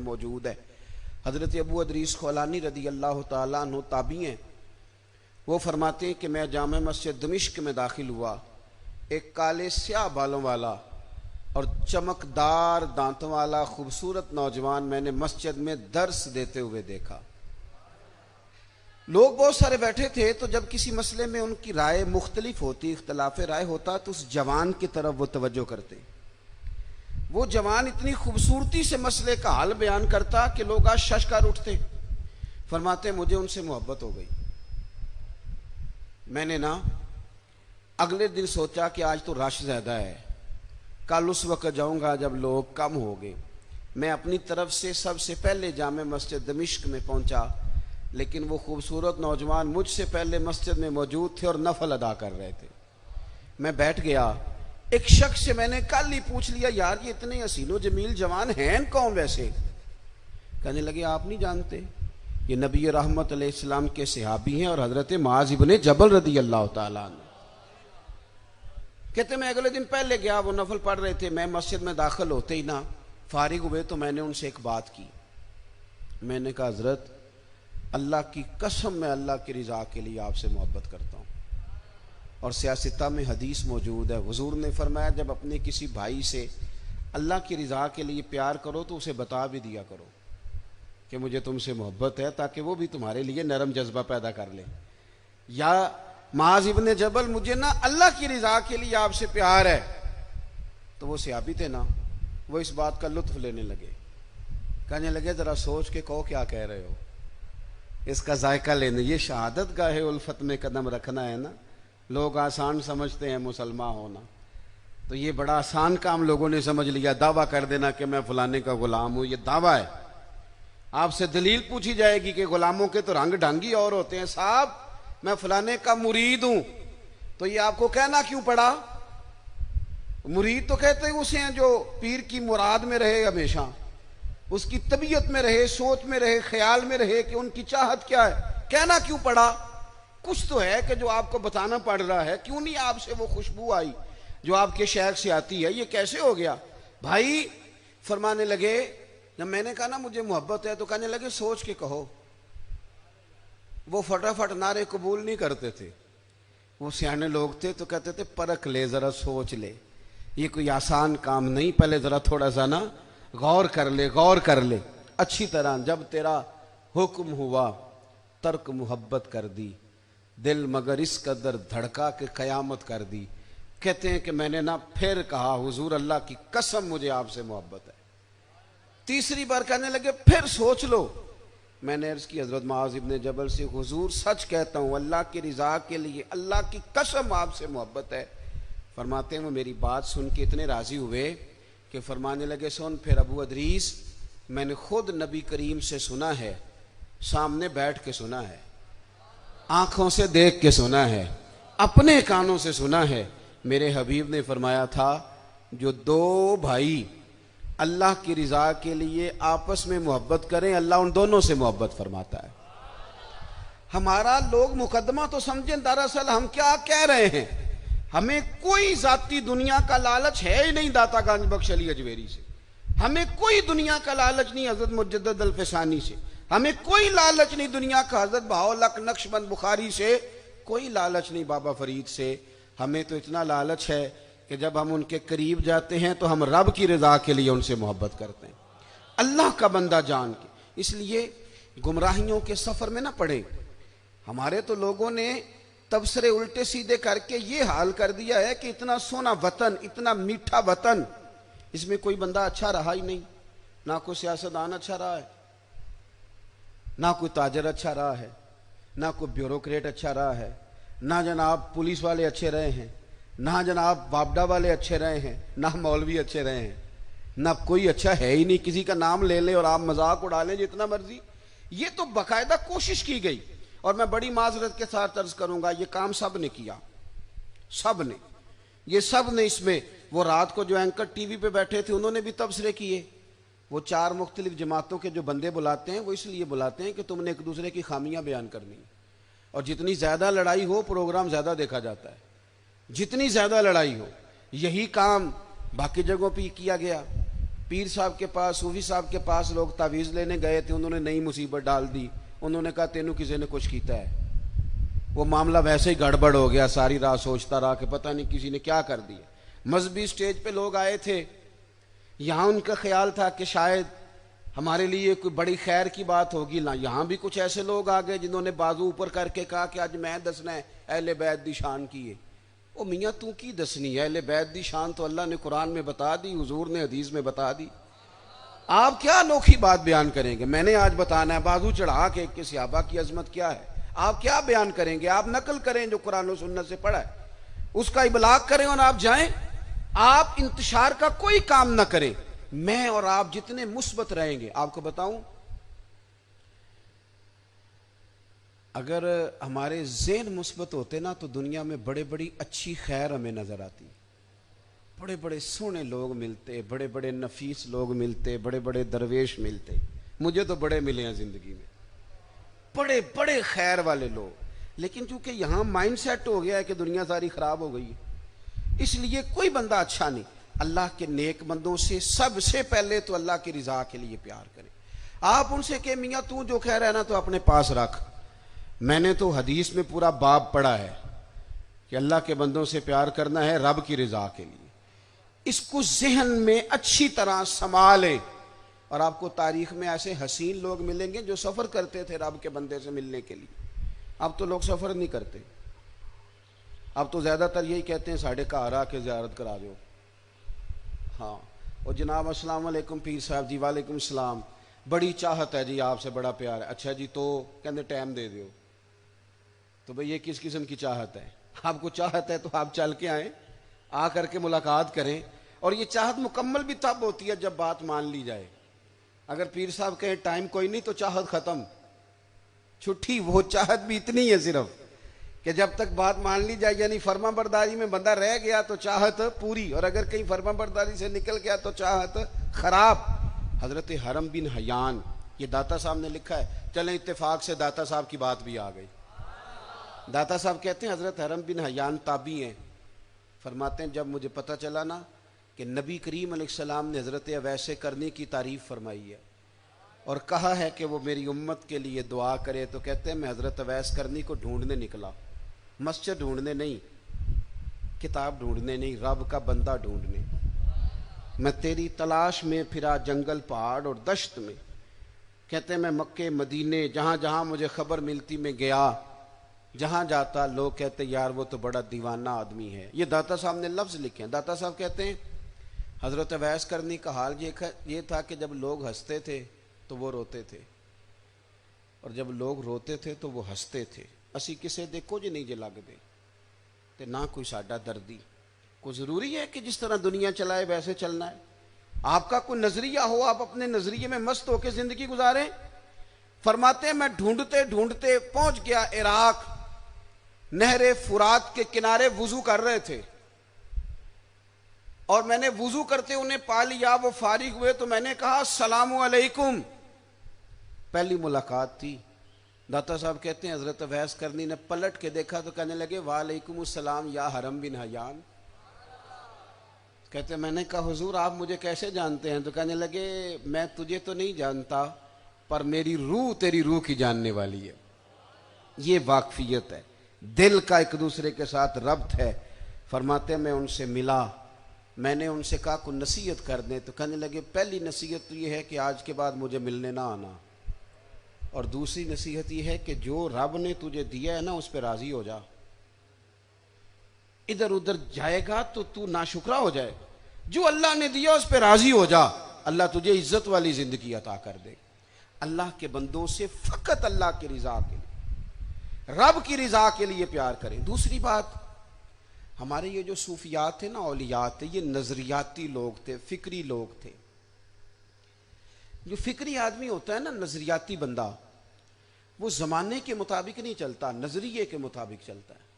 موجود ہے۔ حضرت ابو ادریس خولانی رضی اللہ تعالیٰ عنہ تابعی ہیں، وہ فرماتے ہیں کہ میں جامع مسجد دمشق میں داخل ہوا، ایک کالے سیاہ بالوں والا اور چمکدار دانتوں والا خوبصورت نوجوان میں نے مسجد میں درس دیتے ہوئے دیکھا۔ لوگ بہت سارے بیٹھے تھے، تو جب کسی مسئلے میں ان کی رائے مختلف ہوتی، اختلاف رائے ہوتا، تو اس جوان کی طرف وہ توجہ کرتے۔ وہ جوان اتنی خوبصورتی سے مسئلے کا حل بیان کرتا کہ لوگ آج شش کر اٹھتے۔ فرماتے مجھے ان سے محبت ہو گئی۔ میں نے اگلے دن سوچا کہ آج تو رش زیادہ ہے، کل اس وقت جاؤں گا جب لوگ کم ہو گئے۔ میں اپنی طرف سے سب سے پہلے جامع مسجد دمشق میں پہنچا، لیکن وہ خوبصورت نوجوان مجھ سے پہلے مسجد میں موجود تھے اور نفل ادا کر رہے تھے۔ میں بیٹھ گیا۔ ایک شخص سے میں نے کل ہی پوچھ لیا، یار یہ اتنے حسین و جمیل جوان ہیں کون ویسے؟ کہنے لگے آپ نہیں جانتے، یہ نبی رحمت علیہ السلام کے صحابی ہیں اور حضرت معاذ ابن جبل رضی اللہ تعالیٰ عنہ۔ کہتے میں اگلے دن پہلے گیا، وہ نفل پڑھ رہے تھے، میں مسجد میں داخل ہوتے ہی فارغ ہوئے تو میں نے ان سے ایک بات کی۔ میں نے کہا حضرت اللہ کی قسم میں اللہ کی رضا کے لیے آپ سے محبت کرتا ہوں، اور سیاستہ میں حدیث موجود ہے، حضور نے فرمایا جب اپنے کسی بھائی سے اللہ کی رضا کے لیے پیار کرو تو اسے بتا بھی دیا کرو کہ مجھے تم سے محبت ہے، تاکہ وہ بھی تمہارے لیے نرم جذبہ پیدا کر لے۔ یا معاذ ابن جبل مجھے اللہ کی رضا کے لیے آپ سے پیار ہے، تو وہ صحابی تھے وہ اس بات کا لطف لینے لگے، کہنے لگے ذرا سوچ کے کہو کیا کہہ رہے ہو، اس کا ذائقہ لینے۔ یہ شہادت گاہ الفت میں قدم رکھنا ہے لوگ آسان سمجھتے ہیں مسلمان ہونا، تو یہ بڑا آسان کام لوگوں نے سمجھ لیا، دعویٰ کر دینا کہ میں فلانے کا غلام ہوں۔ یہ دعویٰ ہے۔ آپ سے دلیل پوچھی جائے گی کہ غلاموں کے تو رنگ ڈھنگی اور ہوتے ہیں، صاحب میں فلانے کا مرید ہوں، تو یہ آپ کو کہنا کیوں پڑا؟ مرید تو کہتے ہیں اسے ہیں جو پیر کی مراد میں رہے، ہمیشہ اس کی طبیعت میں رہے، سوچ میں رہے، خیال میں رہے کہ ان کی چاہت کیا ہے۔ کہنا کیوں پڑا؟ کچھ تو ہے کہ جو آپ کو بتانا پڑ رہا ہے۔ کیوں نہیں آپ سے وہ خوشبو آئی جو آپ کے شیخ سے آتی ہے؟ یہ کیسے ہو گیا؟ بھائی فرمانے لگے، جب میں نے کہا مجھے محبت ہے، تو کہنے لگے سوچ کے کہو۔ وہ فٹافٹ نعرے قبول نہیں کرتے تھے، وہ سیانے لوگ تھے تو کہتے تھے پرکھ لے، ذرا سوچ لے، یہ کوئی آسان کام نہیں، پہلے ذرا تھوڑا سا غور کر لے اچھی طرح۔ جب تیرا حکم ہوا ترک محبت کر دی، دل مگر اس قدر دھڑکا کہ قیامت کر دی۔ کہتے ہیں کہ میں نے پھر کہا حضور اللہ کی قسم مجھے آپ سے محبت ہے۔ تیسری بار کہنے لگے پھر سوچ لو۔ میں نے عرض کی حضرت معاذ ابن جبل سے، حضور سچ کہتا ہوں اللہ کی رضا کے لیے اللہ کی قسم آپ سے محبت ہے۔ فرماتے ہیں وہ میری بات سن کے اتنے راضی ہوئے کہ فرمانے لگے سن پھر ابو ادریس، میں نے خود نبی کریم سے سنا ہے، سامنے بیٹھ کے سنا ہے، آنکھوں سے دیکھ کے سنا ہے، اپنے کانوں سے سنا ہے۔ میرے حبیب نے فرمایا تھا جو دو بھائی اللہ کی رضا کے لیے آپس میں محبت کریں، اللہ ان دونوں سے محبت فرماتا ہے۔ ہمارا لوگ مقدمہ تو سمجھیں، دراصل ہم کیا کہہ رہے ہیں، ہمیں کوئی ذاتی دنیا کا لالچ ہے ہی نہیں داتا گنج بخش علی اجویری سے، ہمیں کوئی دنیا کا لالچ نہیں حضرت مجدد الفسانی سے، ہمیں کوئی لالچ نہیں دنیا کا حضرت بہاؤالحق نقشبند بخاری سے، کوئی لالچ نہیں بابا فرید سے۔ ہمیں تو اتنا لالچ ہے کہ جب ہم ان کے قریب جاتے ہیں تو ہم رب کی رضا کے لیے ان سے محبت کرتے ہیں، اللہ کا بندہ جان کے۔ اس لیے گمراہیوں کے سفر میں نہ پڑیں۔ ہمارے تو لوگوں نے تبصرے الٹے سیدھے کر کے یہ حال کر دیا ہے کہ اتنا سونا وطن، اتنا میٹھا وطن، اس میں کوئی بندہ اچھا رہا ہی نہیں، نہ کوئی سیاستدان اچھا رہا ہے، نہ کوئی تاجر اچھا رہا ہے، نہ کوئی بیوروکریٹ اچھا رہا ہے، نہ جناب پولیس والے اچھے رہے ہیں، نہ جناب بابڈا والے اچھے رہے ہیں، نہ مولوی اچھے رہے ہیں، نہ کوئی اچھا ہے ہی نہیں۔ کسی کا نام لے لیں اور آپ مذاق اڑا لیں جتنا مرضی۔ یہ تو باقاعدہ کوشش کی گئی، اور میں بڑی معذرت کے ساتھ عرض کروں گا یہ کام سب نے کیا، سب نے، یہ سب نے اس میں۔ وہ رات کو جو اینکر ٹی وی پہ بیٹھے تھے انہوں نے بھی تبصرے کیے۔ وہ چار مختلف جماعتوں کے جو بندے بلاتے ہیں وہ اس لیے بلاتے ہیں کہ تم نے ایک دوسرے کی خامیاں بیان کرنی، اور جتنی زیادہ لڑائی ہو پروگرام زیادہ دیکھا جاتا ہے، جتنی زیادہ لڑائی ہو۔ یہی کام باقی جگہوں پہ کیا گیا۔ پیر صاحب کے پاس، صوفی صاحب کے پاس لوگ تعویذ لینے گئے تھے، انہوں نے نئی مصیبت ڈال دی. انہوں نے کہا تینوں کسی نے کچھ کیتا ہے. وہ معاملہ ویسے ہی گڑبڑ ہو گیا. ساری رات سوچتا رہا کہ پتہ نہیں کسی نے کیا کر دیا. مذہبی سٹیج پہ لوگ آئے تھے، یہاں ان کا خیال تھا کہ شاید ہمارے لیے کوئی بڑی خیر کی بات ہوگی. یہاں بھی کچھ ایسے لوگ آ گئے جنہوں نے بازو اوپر کر کے کہا کہ آج میں دسنا ہے اہل بیت دی شان کی ہے. او میاں تو کی دسنی ہے؟ اہل بیت دی شان تو اللہ نے قرآن میں بتا دی، حضور نے حدیث میں بتا دی. آپ کیا انوکھی بات بیان کریں گے؟ میں نے آج بتانا ہے بازو چڑھا کے صحابہ کی عظمت کیا ہے. آپ کیا بیان کریں گے؟ آپ نقل کریں جو قرآن و سنت سے پڑھا ہے، اس کا ابلاغ کریں اور آپ جائیں. آپ انتشار کا کوئی کام نہ کریں. میں اور آپ جتنے مثبت رہیں گے، آپ کو بتاؤں، اگر ہمارے ذہن مثبت ہوتے نا تو دنیا میں بڑے بڑی اچھی خیر ہمیں نظر آتی. بڑے بڑے سونے لوگ ملتے، بڑے بڑے نفیس لوگ ملتے، بڑے بڑے درویش ملتے. مجھے تو بڑے ملے ہیں زندگی میں، بڑے بڑے خیر والے لوگ. لیکن چونکہ یہاں مائنڈ سیٹ ہو گیا ہے کہ دنیا ساری خراب ہو گئی ہے، اس لیے کوئی بندہ اچھا نہیں. اللہ کے نیک بندوں سے سب سے پہلے تو اللہ کی رضا کے لیے پیار کریں. آپ ان سے کہ میاں تو جو کہہ رہا ہے نا تو اپنے پاس رکھ. میں نے تو حدیث میں پورا باب پڑھا ہے کہ اللہ کے بندوں سے پیار کرنا ہے رب کی رضا کے لیے. اس کو ذہن میں اچھی طرح سنبھالیں. اور آپ کو تاریخ میں ایسے حسین لوگ ملیں گے جو سفر کرتے تھے رب کے بندے سے ملنے کے لیے. اب تو لوگ سفر نہیں کرتے. اب تو زیادہ تر یہی کہتے ہیں ساڑھے گھر آ کے زیارت کرا دو. ہاں، اور جناب السلام علیکم پیر صاحب جی. وعلیکم السلام. بڑی چاہت ہے جی آپ سے، بڑا پیار ہے. اچھا جی تو کہتے ٹائم دے دیو. تو بھئی یہ کس قسم کی چاہت ہے؟ آپ کو چاہت ہے تو آپ چل کے آئیں، آ کر کے ملاقات کریں. اور یہ چاہت مکمل بھی تب ہوتی ہے جب بات مان لی جائے. اگر پیر صاحب کہیں ٹائم کوئی نہیں تو چاہت ختم، چھٹی. وہ چاہت بھی اتنی ہے صرف کہ جب تک بات مان لی جائے، یعنی فرما برداری میں بندہ رہ گیا تو چاہت پوری، اور اگر کہیں فرما برداری سے نکل گیا تو چاہت خراب. حضرت حرم بن حیان، یہ داتا صاحب نے لکھا ہے. چلیں اتفاق سے داتا صاحب کی بات بھی آ گئی. داتا صاحب کہتے ہیں حضرت حرم بن حیان تابعی ہیں. فرماتے ہیں جب مجھے پتہ چلا نا کہ نبی کریم علیہ السلام نے حضرت اویس کرنی کی تعریف فرمائی ہے اور کہا ہے کہ وہ میری امت کے لیے دعا کرے، تو کہتے ہیں میں حضرت اویس کرنی کو ڈھونڈنے نکلا. مسجد ڈھونڈنے نہیں، کتاب ڈھونڈنے نہیں، رب کا بندہ ڈھونڈنے. میں تیری تلاش میں پھرا جنگل پہاڑ اور دشت میں. کہتے ہیں میں مکے مدینے جہاں جہاں مجھے خبر ملتی میں گیا. جہاں جاتا لوگ کہتے یار وہ تو بڑا دیوانہ آدمی ہے. یہ داتا صاحب نے لفظ لکھے ہیں. داتا صاحب کہتے ہیں حضرت اویس کرنی کا حال یہ تھا کہ جب لوگ ہنستے تھے تو وہ روتے تھے، اور جب لوگ روتے تھے تو وہ ہنستے تھے. اسی کسے دیکھو جی نہیں جے لگ دے تے نہ کوئی ساڈا دردی. کوئی ضروری ہے کہ جس طرح دنیا چلائے ویسے چلنا ہے؟ آپ کا کوئی نظریہ ہو، آپ اپنے نظریے میں مست ہو کے زندگی گزاریں. فرماتے ہیں میں ڈھونڈتے ڈھونڈتے پہنچ گیا عراق. نہر فرات کے کنارے وضو کر رہے تھے اور میں نے وضو کرتے انہیں پا لیا. وہ فارغ ہوئے تو میں نے کہا السلام علیکم. پہلی ملاقات تھی. داتا صاحب کہتے ہیں حضرت اویس کرنی نے پلٹ کے دیکھا تو کہنے لگے وعلیکم السلام یا حرم بن حیان. کہتے ہیں میں نے کہا حضور آپ مجھے کیسے جانتے ہیں؟ تو کہنے لگے میں تجھے تو نہیں جانتا پر میری روح تیری روح کی جاننے والی ہے. یہ واقفیت ہے، دل کا ایک دوسرے کے ساتھ ربط ہے. فرماتے ہیں میں ان سے ملا. میں نے ان سے کہا کوئی نصیحت کر دیں. تو کہنے لگے پہلی نصیحت تو یہ ہے کہ آج کے بعد مجھے ملنے نہ آنا، اور دوسری نصیحت یہ ہے کہ جو رب نے تجھے دیا ہے نا اس پہ راضی ہو جا. ادھر ادھر جائے گا تو ناشکرا ہو جائے. جو اللہ نے دیا اس پہ راضی ہو جا، اللہ تجھے عزت والی زندگی عطا کر دے. اللہ کے بندوں سے فقط اللہ کی رضا کے لیے، رب کی رضا کے لیے پیار کریں. دوسری بات، ہمارے یہ جو صوفیات تھے نا، اولیات تھے، یہ نظریاتی لوگ تھے، فکری لوگ تھے. جو فکری آدمی ہوتا ہے نا، نظریاتی بندہ، وہ زمانے کے مطابق نہیں چلتا، نظریے کے مطابق چلتا ہے.